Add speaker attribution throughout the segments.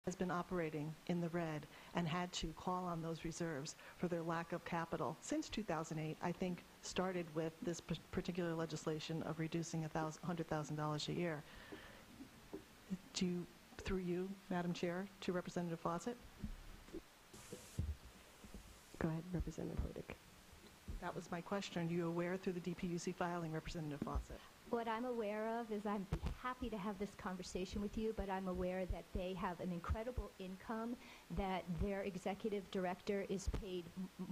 Speaker 1: has been operating in the red and had to call on those reserves for their lack of capital since 2008, I think started with this particular legislation of reducing $100,000 a year. Through you, Madam Chair, to Representative Fawcett.
Speaker 2: Go ahead, Representative Hoydick.
Speaker 1: That was my question. Are you aware through the DPUC filing, Representative Fawcett?
Speaker 3: What I'm aware of is I'm happy to have this conversation with you, but I'm aware that they have an incredible income, that their executive director is paid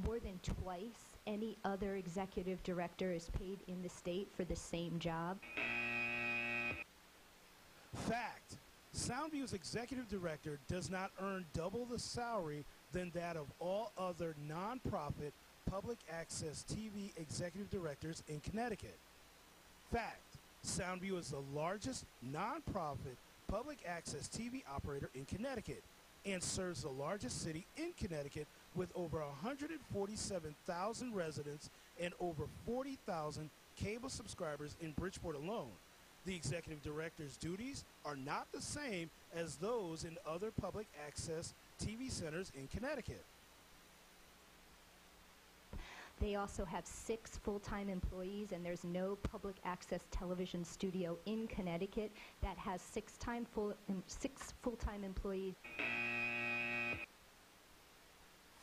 Speaker 3: more than twice any other executive director is paid in the state for the same job.
Speaker 4: Fact. Soundview's executive director does not earn double the salary than that of all other nonprofit public access TV executive directors in Connecticut. Fact. Soundview is the largest nonprofit public access TV operator in Connecticut and serves the largest city in Connecticut with over 147,000 residents and over 40,000 cable subscribers in Bridgeport alone. The executive director's duties are not the same as those in other public access TV centers in Connecticut.
Speaker 3: They also have 6 full-time employees, and there's no public access television studio in Connecticut that has 6 full-time employees.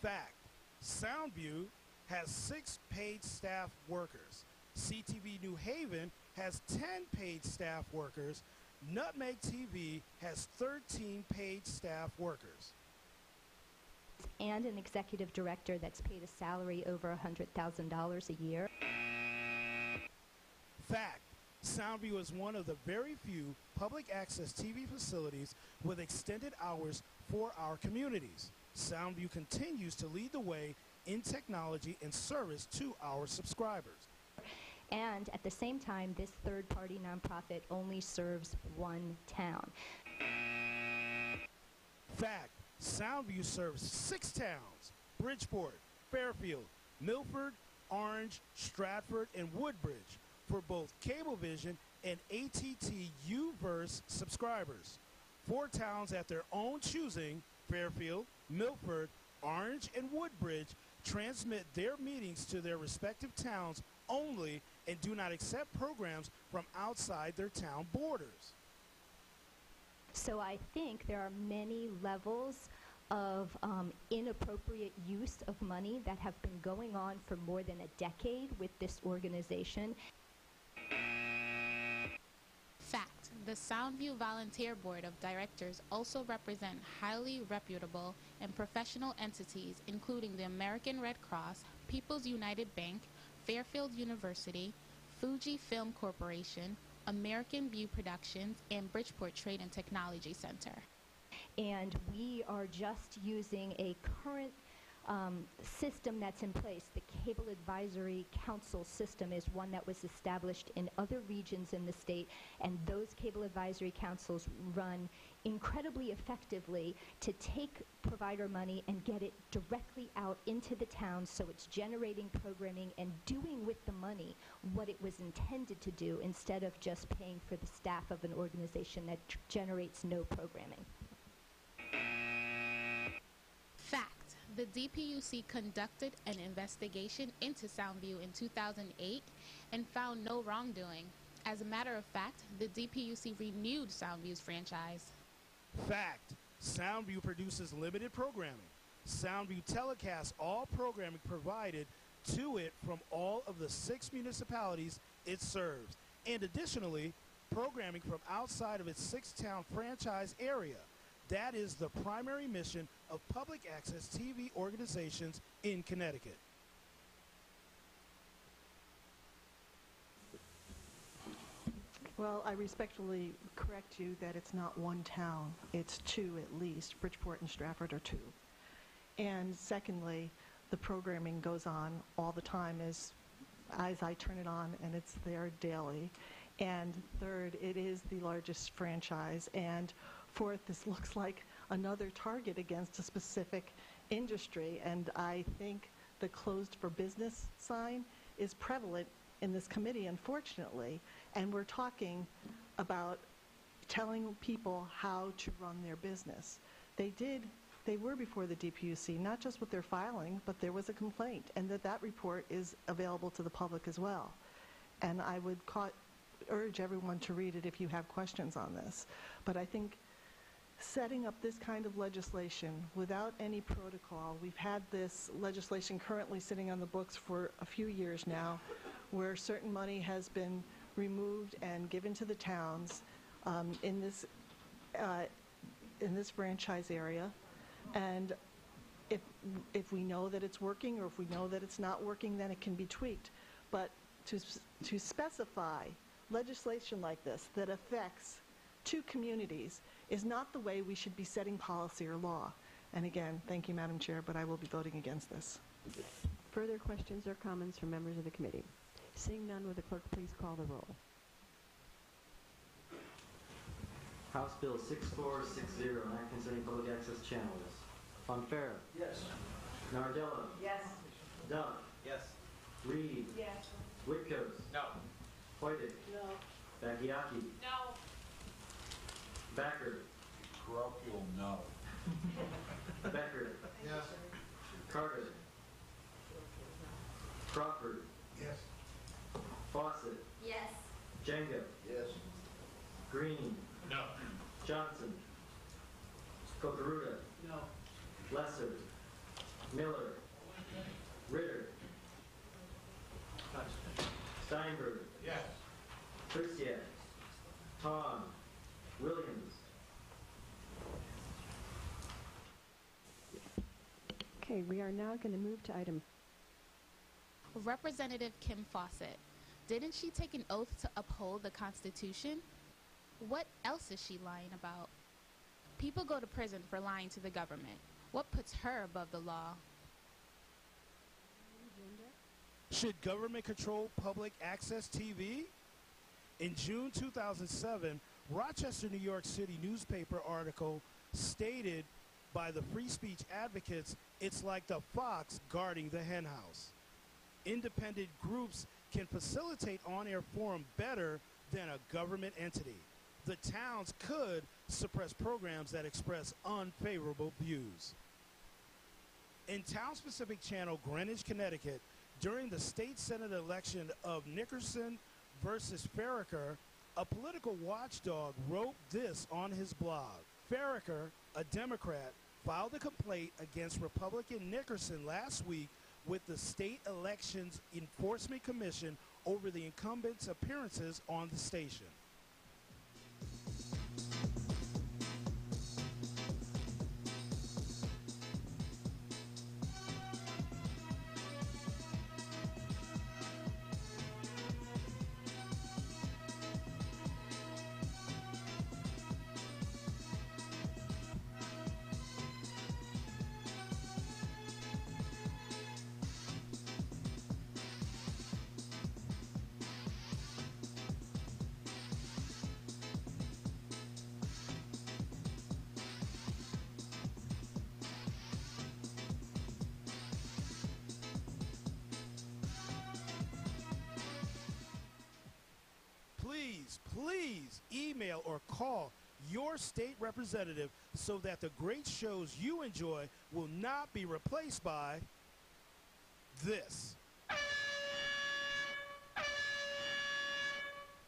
Speaker 4: Fact. Soundview has 6 paid staff workers. CTV New Haven has 10 paid staff workers. Nutmeg TV has 13 paid staff workers.
Speaker 3: And an executive director that's paid a salary over $100,000 a year.
Speaker 4: Fact. Soundview is one of the very few public access TV facilities with extended hours for our communities. Soundview continues to lead the way in technology and service to our subscribers.
Speaker 3: And at the same time, this third-party nonprofit only serves one town.
Speaker 4: Fact. Soundview serves 6 towns: Bridgeport, Fairfield, Milford, Orange, Stratford, and Woodbridge for both Cablevision and ATT U-verse subscribers. 4 towns at their own choosing, Fairfield, Milford, Orange, and Woodbridge, transmit their meetings to their respective towns only and do not accept programs from outside their town borders.
Speaker 3: So I think there are many levels of inappropriate use of money that have been going on for more than a decade with this organization.
Speaker 5: Fact. The Soundview Volunteer Board of Directors also represent highly reputable and professional entities including the American Red Cross, People's United Bank, Fairfield University, Fuji Film Corporation, American View Productions, and Bridgeport Trade and Technology Center.
Speaker 3: And we are just using a current system that's in place. The Cable Advisory Council system is one that was established in other regions in the state, and those cable advisory councils run incredibly effectively to take provider money and get it directly out into the towns so it's generating programming and doing with the money what it was intended to do instead of just paying for the staff of an organization that generates no programming.
Speaker 5: Fact. The DPUC conducted an investigation into Soundview in 2008 and found no wrongdoing. As a matter of fact, the DPUC renewed Soundview's franchise.
Speaker 4: Fact. Soundview produces limited programming. Soundview telecasts all programming provided to it from all of the 6 municipalities it serves, and additionally, programming from outside of its 6-town franchise area. That is the primary mission of public access TV organizations in Connecticut.
Speaker 1: Well, I respectfully correct you that it's not one town. It's 2 at least. Bridgeport and Stratford are 2. And secondly, the programming goes on all the time as I turn it on, and it's there daily. And third, it is the largest franchise. And fourth, this looks like another target against a specific industry. And I think the closed for business sign is prevalent in this committee, unfortunately. And we're talking about telling people how to run their business. They were before the DPUC, not just with their filing, but there was a complaint, and that report is available to the public as well. And I would urge everyone to read it if you have questions on this. But I think setting up this kind of legislation without any protocol, we've had this legislation currently sitting on the books for a few years now, where certain money has been removed and given to the towns in this franchise area. And if we know that it's working, or if we know that it's not working, then it can be tweaked. But to specify legislation like this that affects two communities is not the way we should be setting policy or law. And again, thank you, Madam Chair, but I will be voting against this.
Speaker 2: Further questions or comments from members of the committee? Seeing none, will the clerk please call the roll?
Speaker 6: House Bill 6460, an act concerning public access channels. Fonfara.
Speaker 7: Yes.
Speaker 6: Nardella.
Speaker 7: Yes.
Speaker 6: Duff.
Speaker 7: Yes.
Speaker 6: Reed.
Speaker 7: Yes.
Speaker 6: Whitcoat.
Speaker 7: No.
Speaker 6: Hoydick.
Speaker 7: No.
Speaker 6: Baggiati.
Speaker 7: No.
Speaker 6: Backer.
Speaker 8: Parochial, no.
Speaker 6: Becker.
Speaker 8: Yes.
Speaker 6: Carter. Crawford.
Speaker 8: Yes.
Speaker 6: Fawcett.
Speaker 3: Yes.
Speaker 6: Jenga.
Speaker 8: Yes.
Speaker 6: Green.
Speaker 8: No.
Speaker 6: Johnson. Kokaruda.
Speaker 7: No.
Speaker 6: Lesser. Miller. Ritter. Steinberg.
Speaker 8: Yes.
Speaker 6: Christian. Tom. Williams.
Speaker 2: Okay, we are now going to move to item.
Speaker 5: Representative Kim Fawcett, didn't she take an oath to uphold the Constitution? What else is she lying about? People go to prison for lying to the government. What puts her above the law?
Speaker 4: Should government control public access TV? In June 2007, Rochester, New York City newspaper article stated by the free speech advocates, it's like the fox guarding the henhouse. Independent groups can facilitate on-air forum better than a government entity. The towns could suppress programs that express unfavorable views. In town-specific channel Greenwich, Connecticut, during the state senate election of Nickerson versus Farrakher, a political watchdog wrote this on his blog. Farrakher, a Democrat, filed a complaint against Republican Nickerson last week with the State Elections Enforcement Commission over the incumbent's appearances on the station. Please email or call your state representative so that the great shows you enjoy will not be replaced by this.